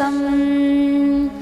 दशकम्।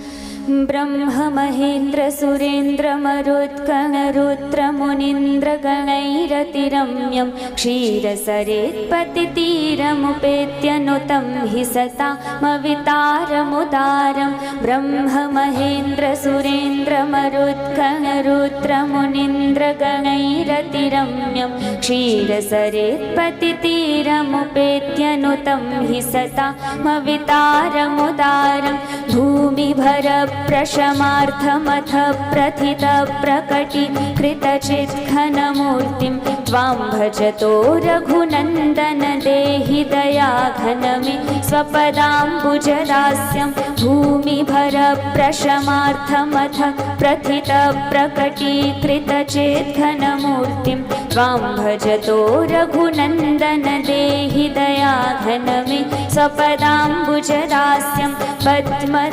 ब्रह्म महेन्द्र सुरेन्द्र मरुत्कणरुद्रमुनीन्द्रगणैरतिरम्यं क्षीरसरेत्पतितीरमुपेत्यनुतं हि सतामवितारमुदारं। ब्रह्म महेन्द्र सुरेन्द्र मरुत्कणरुद्रमुनीन्द्रगणैरतिरम्यं क्षीरसरेत्पतितीरमुपेत्यनुतं हि सतामवितारमुदारं। भूमिभर प्रशमार्थमथ प्रथित प्रकटीकृतचित्घनमूर्तिं त्वां भजतो रघुनन्दन देहि दयाघनमे स्वपदाम्बुजदास्यं। भूमिभर प्रशमार्थमथ प्रथित प्रकटीकृतचित्घनमूर्तिं त्वां भजतो रघुनन्दन देहि दयाघनमे स्वपदाम्बुजदास्यं। पद्मदलायतलोचन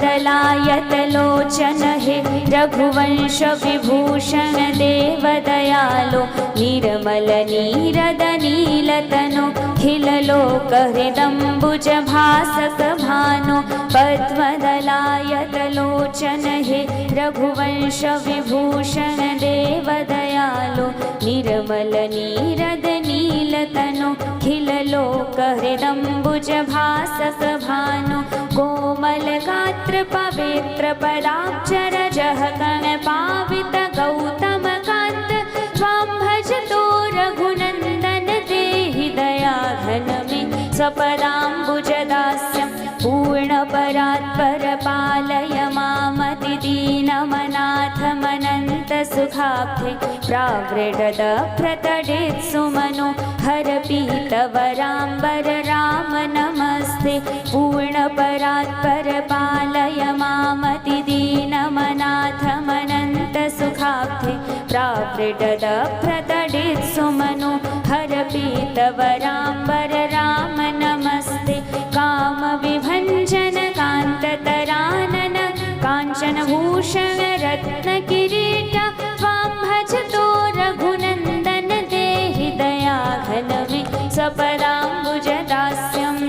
हे रघुवंश विभूषण देवदयालो निर्मल नीरद नीलतनो खिललोकहृदम्बुज भासक भानो। पद्मदलायतलोचन हे रघुवंश विभूषण देवदयालो निर्मल नीरद नीलतनो खिललोकहृदम्बुज भासक भानो। कोमल गात्र पवित्र पदाब्जरजः गणपावित गौतम कान्त त्वां भजतो रघुनन्दन देहि दयाघनमे स्वपदाम्बुजदास्यं। पूर्णपरात्पर पालय मामतिदीनमनाथमनन्तसुखाब्धे प्रावृढदभ्रतडित्सुमनो हरपीतवराम्बर राम नमस्ते। पूर्णपरात्पर पालय मामतिदीनमनाथमनन्तसुखाब्धे प्रावृढदभ्रतडित्सुमनो हरपीतवराम्बर राम नमस्ते। कामविभञ्जन कान्ततरानन काञ्चनभूषण रत्नकिरीट त्वां भजतो रघुनन्दन देहि दयाघनमे स्वपदाम्बुजदास्यम्।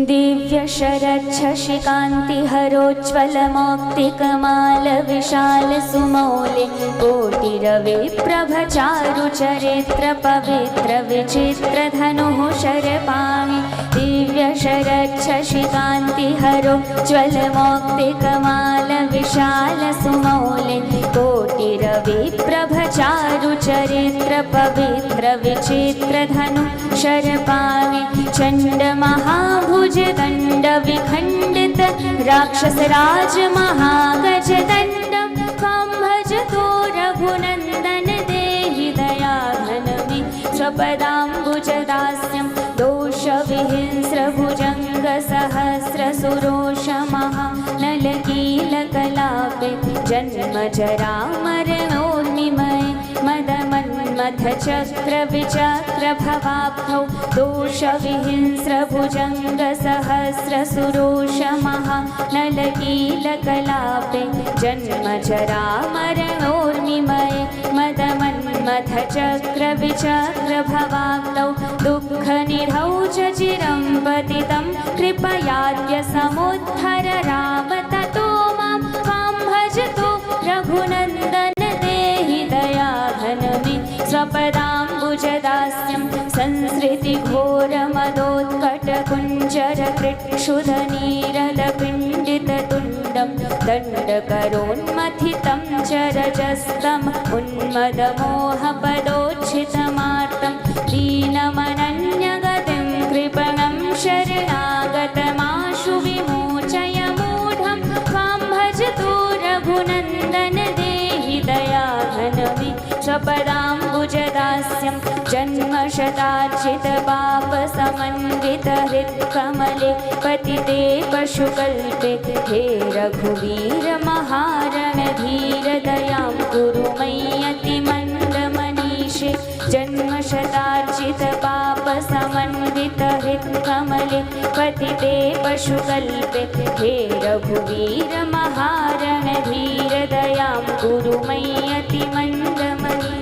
दिव्यशरच्छशिकान्तिहरोज्ज्वलमौक्तिकमाल विशाल सुमौले कोटिरवे प्रभचारुचरित्र पवित्र विचित्र धनुः शरपाणि। दिव्यशरच्छशिकान्तिहरोज्ज्वलमौक्तिकमाल विशाल सुमौले कोटिरवे प्रभचारुचरित्र पवित्र विचित्र धनुः शरपाणि। चण्डमहाभुज दण्ड विखण्डित राक्षसराज महागजदण्डं त्वां भजतो रघुनन्दन देहि दयाघनमे स्वपदाम्बुजदास्यं। दोषविहिंस्रभुजङ्गसहस्रसुरोषमहानलकीलकलापे जन्मजरामरणोर्मिमये मदमन्मथचक्रविचक्रभवाब्धौ। दोषविहिंस्रभुजङ्गसहस्रसुरोषमहानलकीलकलापे जन्मजरामरणोर्मिमये मदमन्मथचक्रविचक्रभवाब्धौ। दुःखनिधौ च चिरं पतितं कृपयाद्य समुद्धर राम ततो मां त्वां भजतो रघुनन्दन देहि दयाघनमे स्वपदाम्बुजदास्यं। संसृतिघोरमदोत्कटकुञ्जरकृक्षुधनीरदपिण्डिततुण्डं दण्डकरोन्मथितं चरजस्तम उन्मदमोहपदोच्छितमार्तं। दीनमनन्यगतिं कृपणं शरणागतमाशु विमोचय मूढं त्वां भजतो रघुनन्दन देहि दयाघनमे स्वपदाम्बुजदास्यं। जन्मशतार्चितपापसमन्वितहृत्कमले पतिते पशुकल्पे हे रघुवीर महारणधीर दयां कुरु मय्यतिमन्दमनीषे। जन्मशतार्चितपापसमन्वितहृत्कमले पतिते पशुकल्पे हे रघुवीर महारणधीर दयां कुरु मय्यतिमन्दमनीषे।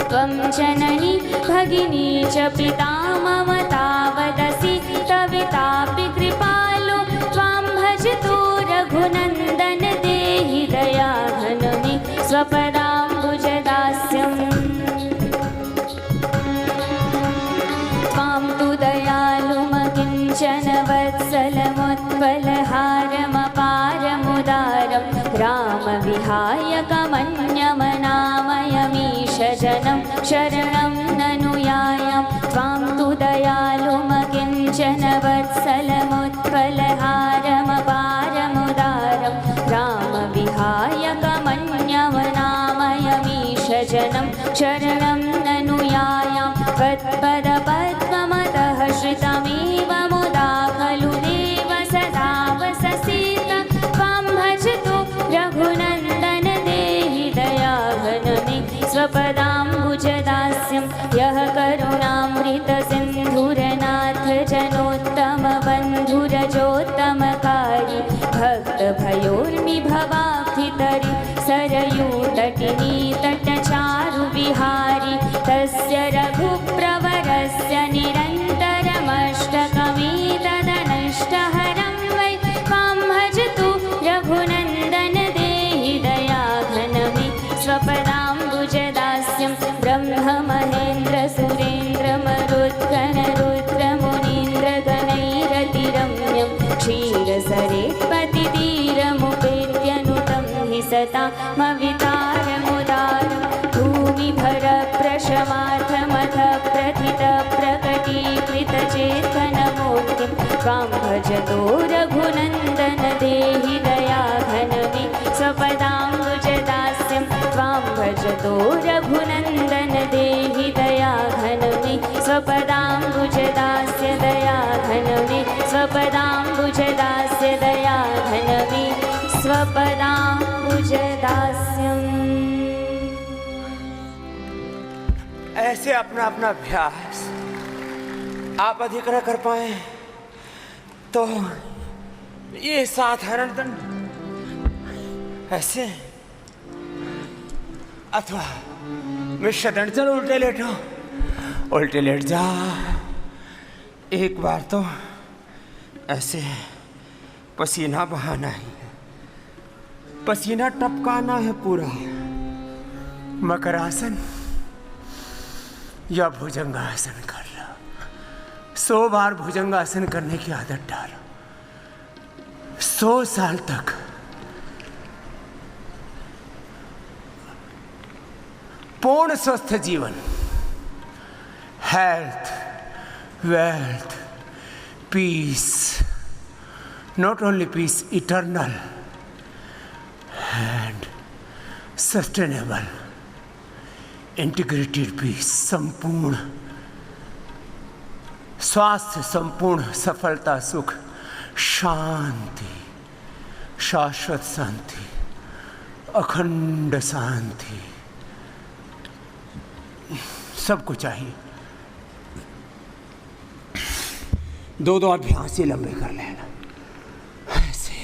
त्वं जननी भगिनी च पिता मम तावदसि तवितापि कृपालो त्वां रघुनन्दन देहि दयाघन मे स्वपदाम्बुजदास्यम् त्वां तु दयालुमकिञ्चन वत्सलमुत्पलहारमपारमुदारं रामविहायकमन्यमनामयमीश जनं शरणं ननु यायां त्वां तु दयालुमकिञ्चन वत्सलमुत्पलहारमपारमुदारं रामविहायकमन्यमनामयमीश जनं शरणं ननु यायां त्वत्पदपद्ममतः श्रितमेव मुदा खलु देव सदा वससीत त्वां भजतो रघुनन्दन देहि दयाघन मे स्वपदाम्बुजदास्यं यः करुणामृतसिन्धुरनाथ जनोत्तमबन्धुरजोत्तमकारी भक्तभयोर्मिभवाब्धितरि सरयूतटिनी तटचारुविहारी तस्य रघुप्रवरस्य निरन्तरमष्टकमेतदनष्टहरं वै त्वां भजतो रघुनन्दन देहि दयाघन मे स्वपदाम्बुजदास्यं ब्रह्ममहेन्द्रसुरेन्द्रमरुद्गणरुद्रमुनीन्द्रगणैरतिरम्यं क्षीरसरेत्पतितीरमुपेत्यनुतं हि सतामवितारमुदारं भूमिभरप्रशमार्थमथ प्रथितप्रकटीकृतचेतनमूर्तिं त्वां भजतो रघुनन्दन देहि दयाघन मे स्वपदाम्बुजदास्यं त्वां भजतो रघुनन्दन देहि दयाघन मे स्वपदाम्बुजदास्य दयाघन मे स्वपदाम्बुजदास्य दयाघन मे स्वपदाम्बुजदास्यम्। ऐसे अपना अपना अभ्यास आप अधिक न कर पाए तो ये साधारण दंड ऐसे, अथवा मिश्र दंड। चलो उल्टे लेटो, उल्टे लेट जा। एक बार तो ऐसे पसीना बहाना है, पसीना टपकाना है पूरा। मकरासन या भुजंगासन कर लो। 100 बार भुजंगासन करने की आदत डालो। 100 साल तक पूर्ण स्वस्थ जीवन, health, wealth, peace, not only peace, eternal and sustainable, integrated peace, संपूर्ण स्वास्थ्य, संपूर्ण सफलता, सुख, शांति, शाश्वत शांति, अखंड शांति, सबको चाहिए। 2-2 अभ्यास ही लंबे कर लेना। ऐसे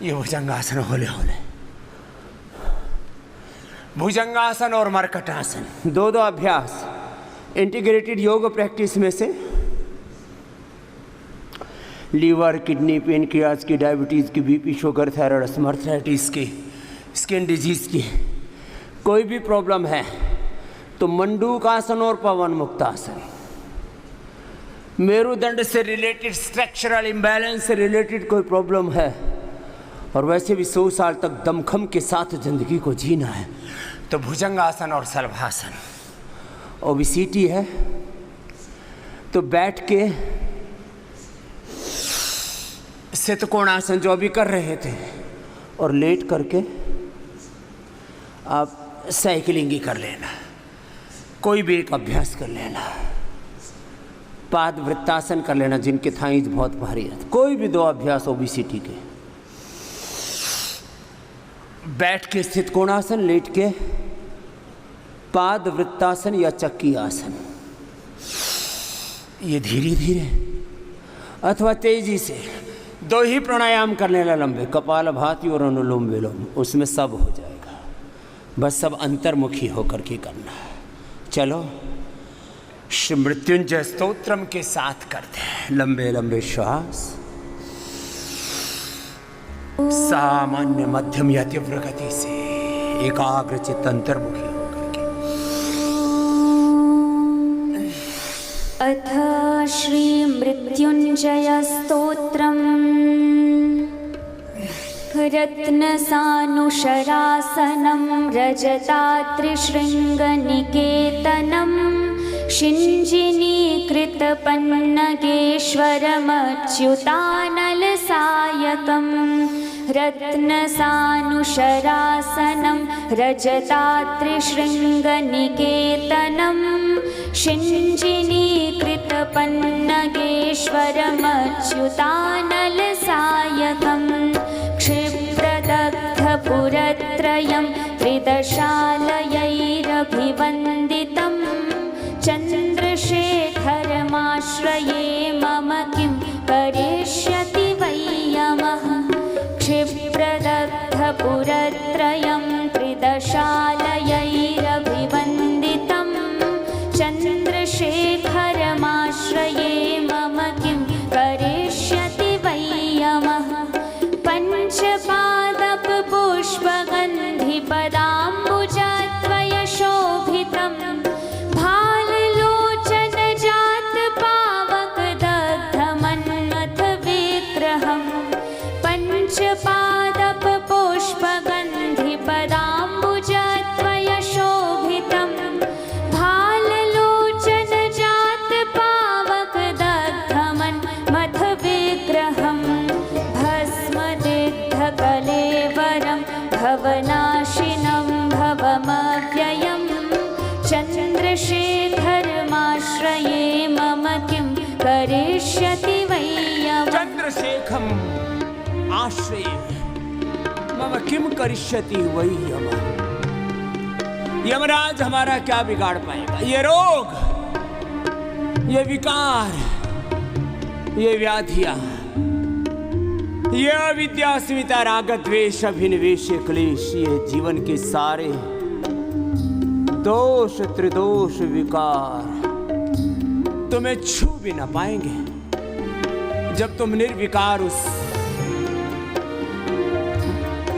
ये भुजंगासन होले होले, भुजंगासन और मरकटासन 2-2 अभ्यास इंटीग्रेटेड योग प्रैक्टिस में से लीवर, किडनी, पेनक्रियाज की, डायबिटीज़ की, बीपी, शुगर, थायराइड, अस्थमाइटिस की, स्किन डिजीज़ की कोई भी प्रॉब्लम है तो मंडूकासन और पवन मुक्तासन, मेरुदंड से रिलेटेड, स्ट्रक्चरल इम्बैलेंस से रिलेटेड कोई प्रॉब्लम है और वैसे भी 100 साल तक दमखम के साथ जिंदगी को जीना है तो भुजंगासन और शलभासन। ओबेसिटी है तो बैठ के सितकोणासन जो अभी कर रहे थे और लेट करके आप साइकिलिंग ही कर लेना, कोई भी एक अभ्यास कर लेना। पाद वृत्तासन कर लेना जिनके थाईज बहुत भारी है, कोई भी 2 अभ्यास ओबेसिटी के। बैठ के स्थित कोणासन, लेट के पाद वृत्तासन या चक्की आसन। ये धीरे धीरे अथवा तेजी से 2 ही प्राणायाम कर लेना लंबे, कपालभाति और अनुलोम विलोम, उसमें सब हो जाएगा। बस सब अंतर्मुखी होकर के करना है। चलो श्री मृत्युंजय स्तोत्रम के साथ करते हैं लंबे लंबे श्वास। सामान्य मध्यम या तीव्र गति से एकाग्र चित्त अंतर्मुखी होकर के। अथ श्री मृत्युंजय स्तोत्रम् रत्नसानुशरासनं रजतात्रिशृङ्गनिकेतनं शिञ्जिनीकृतपन्नगेश्वरमच्युतानलसायकं रत्नसानुशरासनं रजतात्रिशृङ्गनिकेतनं शिञ्जिनीकृतपन्नगेश्वरमच्युतानलसायकं क्षिप्रदग्धपुरत्रयं त्रिदशालयैरभिवन्दितं चन्द्रशेखरमाश्रये मम किं करिष्यति वै यमः क्षिप्रदग्धपुरत्रयं त्रिदशालयैरभिवन्दितं चन्द्रशेखरमाश्रये मम किं करिष्यति वै यमः पञ्चपादपपुष्पगन्धिपदाम्बुजद्वयशोभितं भाललोचनजातपावकदग्धमन्मथविग्रहं पञ्चपादपपुष्पगन्धिपदाम्बुजद्वयशोभितं भाललोचनजातपावकदग्धमन्मथविग्रहं भस्मदिग्धकलेवरं भवनाशिनं भवमव्ययं चन्द्रशेखरमाश्रये मम किं करिष्यति वै यमः चंद्रशेखरम आश्रय मम किम करिष्यति वै यमः। यमराज हमारा क्या बिगाड़ पाएगा? ये रोग, ये विकार, ये व्याधियां, ये अविद्या अस्मिता राग द्वेष अभिनिवेश क्लेश, ये जीवन के सारे दोष त्रिदोष विकार तुम्हें छू भी ना पाएंगे जब तुम निर्विकार उस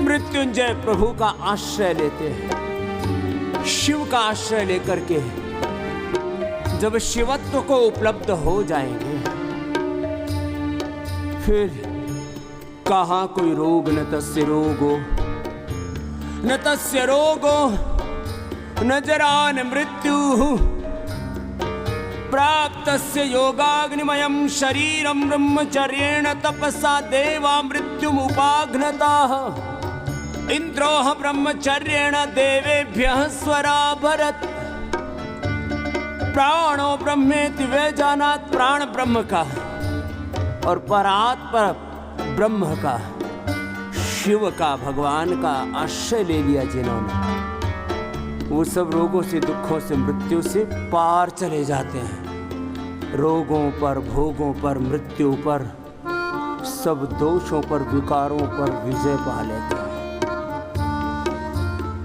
मृत्युंजय प्रभु का आश्रय लेते हैं। शिव का आश्रय लेकर के जब शिवत्व को उपलब्ध हो जाएंगे, फिर कहाँ कोई रोग न तस्य रोगो, न तस्य रोगो न जरा न मृत्यु प्राप्तस्य योगाग्निमयं शरीरं ब्रह्मचर्येण तपसा देवा मृत्युमुपाघ्नताः इंद्रोह ब्रह्मचर्येण देवेभ्यः स्वराभरत प्राणो ब्रह्मेति वे जानात। प्राण ब्रह्म का और परात्पर ब्रह्म का, शिव का, भगवान का आश्रय ले लिया जिन्होंने, वो सब रोगों से, दुखों से, मृत्यु से पार चले जाते हैं। रोगों पर, भोगों पर, मृत्यु पर, सब दोषों पर, विकारों पर विजय पा लेते हैं।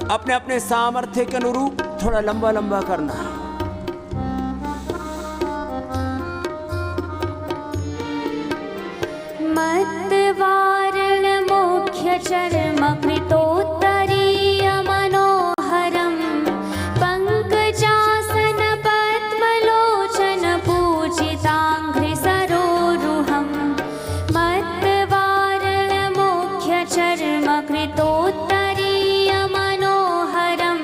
अपने अपने सामर्थ्य के अनुरूप थोड़ा लंबा लंबा करना। मत्वारण मुख्य चर्म कृतोत्तरीय मनोहरं पंकजासन पद्मलोचन पूजितांघ्रि सरोरुहं मत्वारण मुख्य चर्म कृतोत्तरीय मनोहरं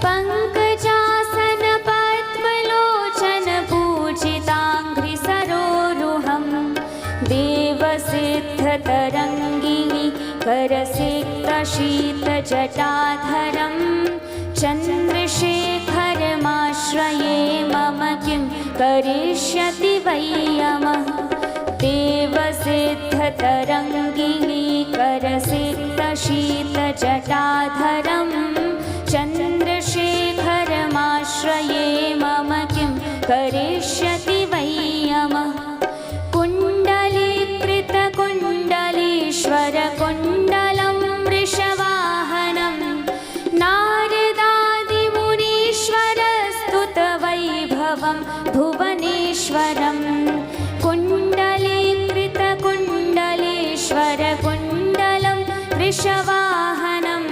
पंकजासन पद्मलोचन पूजितांघ्रि सरोरुहं देवसिद्धतरङ्गिणी करसिक्तशीतजटाधरं चन्द्रशेखरमाश्रये मम किं करिष्यति वै यमः देवसिद्धतरङ्गिणी करसिक्तशीतजटाधरं चन्द्रशेखरमाश्रये मम किं करिष्यति वै यमः कुण्डलीकृतकुण्डलीश्वरकुण्डलं वृषवाहनं नारदादिमुनीश्वरस्तुतवैभवं भुवनेश्वरं कुण्डलीकृतकुण्डलीश्वरकुण्डलं वृषवाहनं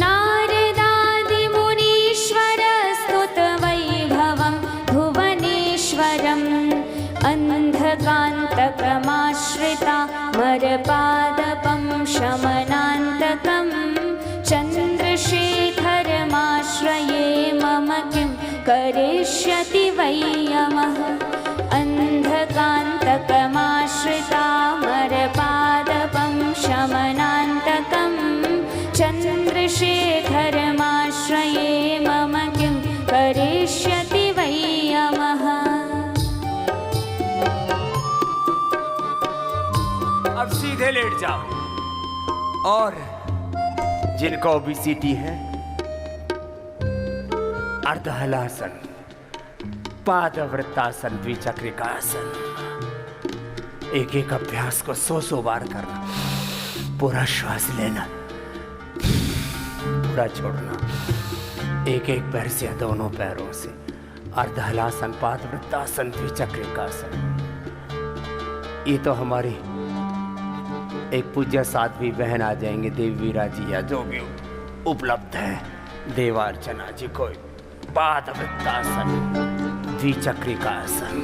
नारदादिमुनीश्वरस्तुतवैभवं भुवनेश्वरम् अन्धकान्तकमाश्रिता मरपादपं शमनान्तकं चन्द्रशेखरमाश्रये मम किं करिष्यति वै यमः अन्धकान्तकमाश्रिता मरपादपं शमनान्तकं चन्द्रशेखरमाश्रये मम किं करिष्यति वै यमः। अब सीधे लेट जाओ। और जिनको ओबेसिटी है, अर्धहलासन, पादवृत्तासन, द्विचक्रिकासन, एक एक अभ्यास को 100 बार करना। पूरा श्वास लेना, पूरा छोड़ना, एक एक पैर से, दोनों पैरों से। अर्धहलासन, पादवृत्तासन, द्विचक्रिकासन। ये तो हमारी एक पूज्य साध्वी बहन आ जाएंगे, देवीरा जी या जो भी उपलब्ध है, देवार्चना जी को पादवृत्तासन, द्विचक्रिकासन,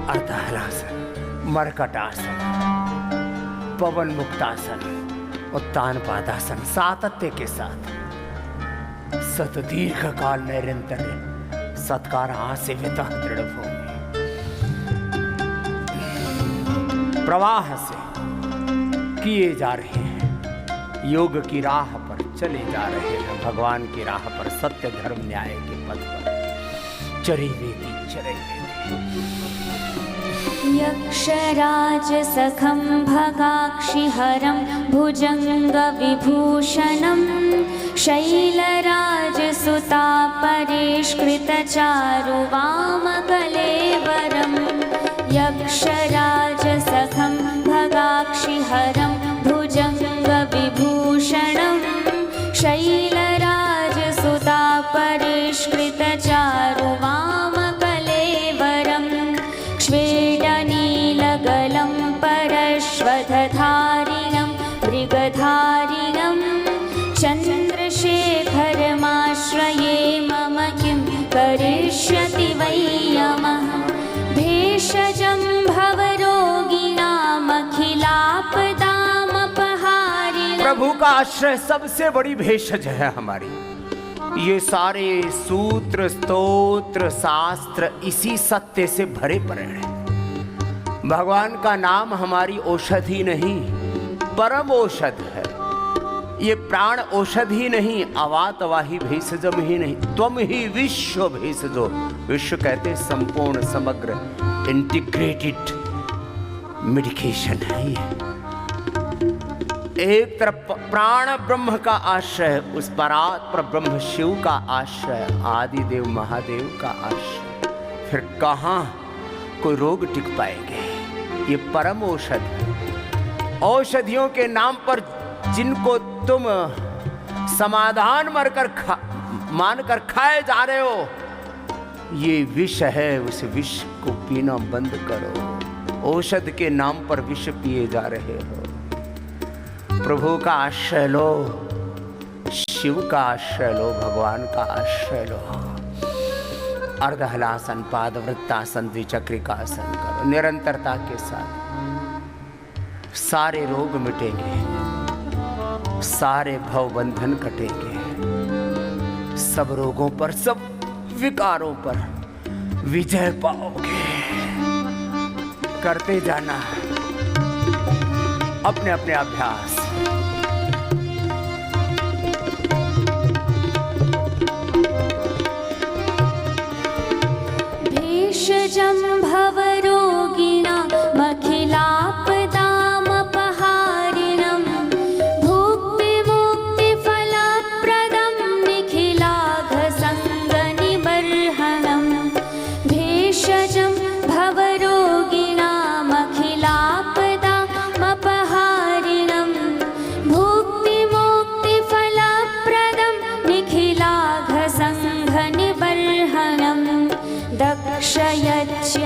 अर्धहलासन, मरकटासन, पवन मुक्तासन, उत्तान पादासन सातत्य के साथ सतदीर्घ काल निरंतर सत्कार आसेवित दृढ़ भूमि प्रवाह से किए जा रहे हैं। योग की राह पर चले जा रहे हैं, भगवान की राह पर, सत्य धर्म न्याय के पथ पर चरे वेदी चरे वेदी। यक्षराजसखं भगाक्षिहरं भुजङ्गविभूषणं शैलराजसुता परिष्कृतचारुवामकलेवरं यक्षराजसखं भगाक्षिहरं भुजङ्गविभूषणं शैलराजसुता परिष्कृतचारुवामकलेवरं क्ष्वेडनीलगलं परश्वधधारिणं मृगधारिणं चन्द्रशेखरमाश्रये मम किं करिष्यति वै यमः भेषजं भवरोगिणामखिलापदामपहारिणं। प्रभु का आश्रय सबसे बड़ी भेषज है हमारी। ये सारे सूत्र, स्तोत्र, शास्त्र इसी सत्य से भरे पड़े हैं। भगवान का नाम हमारी औषधि नहीं, परम औषध है। ये प्राण औषधि नहीं, अवातवाही भेषजम ही नहीं, त्वम ही विश्व भेषजो। विश्व कहते संपूर्ण, समग्र, इंटीग्रेटेड मेडिकेशन है ये। एक तरफ प्राण ब्रह्म का आश्रय, उस परात्पर ब्रह्म शिव का आश्रय, आदिदेव महादेव का आश्रय, फिर कहाँ कोई रोग टिक पाएंगे। ये परम औषध है। औषधियों के नाम पर जिनको तुम समाधान मानकर खाए जा रहे हो, ये विष है। उस विष को पीना बंद करो। औषध के नाम पर विष पिए जा रहे हो। प्रभु का आश्रय लो, शिव का आश्रय लो, भगवान का आश्रय लो। अर्धहलासन, पादवृत्तासन, द्विचक्रिकासन करो निरंतरता के साथ। सारे रोग मिटेंगे, सारे भव बंधन कटेंगे। सब रोगों पर, सब विकारों पर विजय पाओगे। करते जाना अपने अपने अभ्यास। भेषजं भवरोगिणामखिलापदामपहारिणं भुक्तिमुक्तिफलप्रदं निखिलाघसङ्गनिबर्हणं भेषजं भवरोगिणामखिलापदामपहारिणं भुक्तिमुक्तिफलप्रदं निखिलाघसङ्गनिबर्हणं दक्षयच्य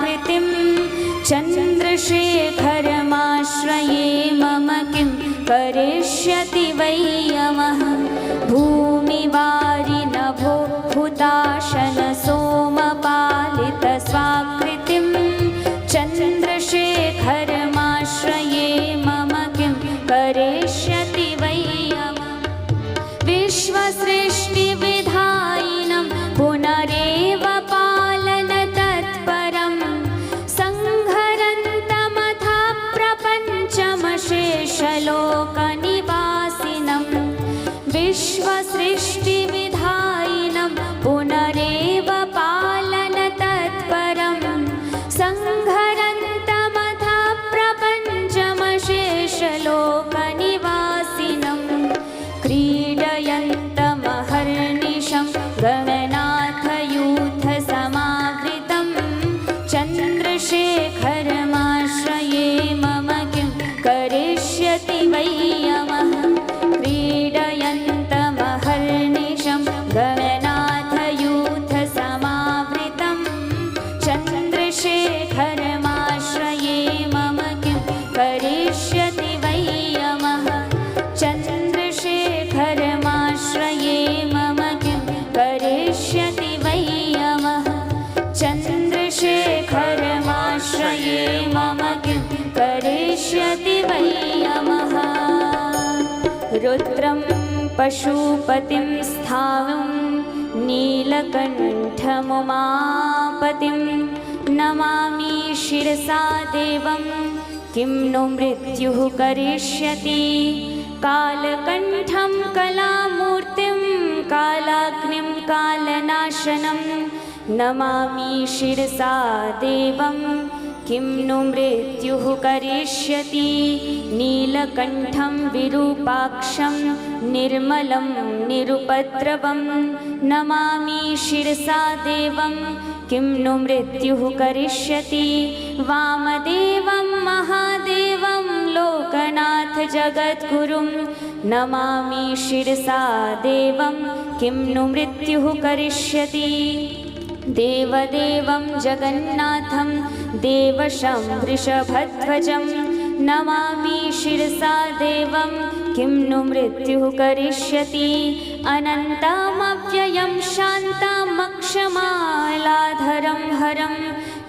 स्वाकृतिं चन्द्रशेखरमाश्रये मम किं करिष्यति वै यमः भूमिवारिनभो हुताशन सोमपालित स्वाकृतिं चन्द्रशेखरमाश्रये मम किं करिष्यति वै यमः विश्वसृष्टिविधायिनं पुनरेव पालनतत्परं संहरन्तमथा प्रपञ्चमशेषलोकनिवासिनं विश्वसृष्टिविधायिनं पुनरेव पालनतत्परं संहरन्तमथा प्रपञ्चमशेषलोकनिवासिनं क्रीडयन्तमहर्निशं गणनाथयूथसमावृतं चन्द्रशेखरमाश्रये मम किं करिष्यति वै यमः क्रीडयन्तमहर्निशं गणनाथयूथसमावृतं चन्द्रशेखरमाश्रये मम किं करिष्यति वै यमः चन्द्रशेखरमाश्रये मम किं करिष्यति वै यमः चन्द्रशेखरमाश्रये मम किं करिष्यति वै यमः रुद्रं पशुपतिं स्थाणुं नीलकण्ठमुमापतिं नमामि शिरसा देवं किं नो मृत्युः करिष्यति कालकण्ठं कलामूर्तिं कालाग्निं कालनाशनं नमामि शिरसा देवं किं नो मृत्युः करिष्यति नीलकण्ठं विरूपाक्षं निर्मलं निरुपद्रवं नमामि शिरसा देवं किं नो मृत्युः करिष्यति वामदेवं महादेवं लोकनाथ जगद्गुरुं नमामि शिरसा देवं किं नो मृत्युः करिष्यति देवदेवं जगन्नाथं देवशं वृषभध्वजं नमामि शिरसा देवं किं नो मृत्युः करिष्यति अनन्तमव्ययं शान्तमक्षमालाधरं हरं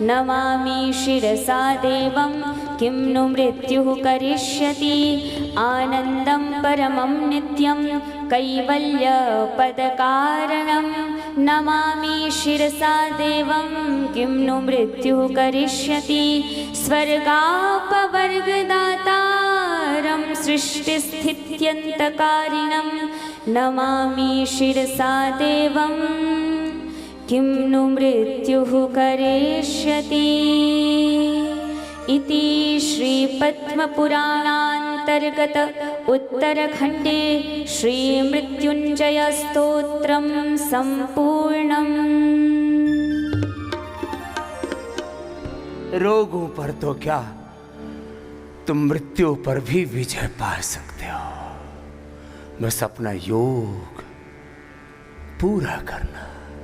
नमामि शिरसा देवं किं नो मृत्युः करिष्यति आनन्दं परमं नित्यं कैवल्यपदकारणं नमामि शिरसा देवं किं नो मृत्युः करिष्यति स्वर्गापवर्गदातारं सृष्टिस्थित्यन्तकारिणं नमामि शिरसा देवं किं नो मृत्युः करिष्यति इति श्रीपद्मपुराणान्तर्गत उत्तरखण्डे श्रीमृत्युञ्जयस्तोत्रं सम्पूर्णम्। रोगों पर तो क्या, तुम मृत्यु पर भी विजय पा सकते हो। बस अपना योग पूरा करना।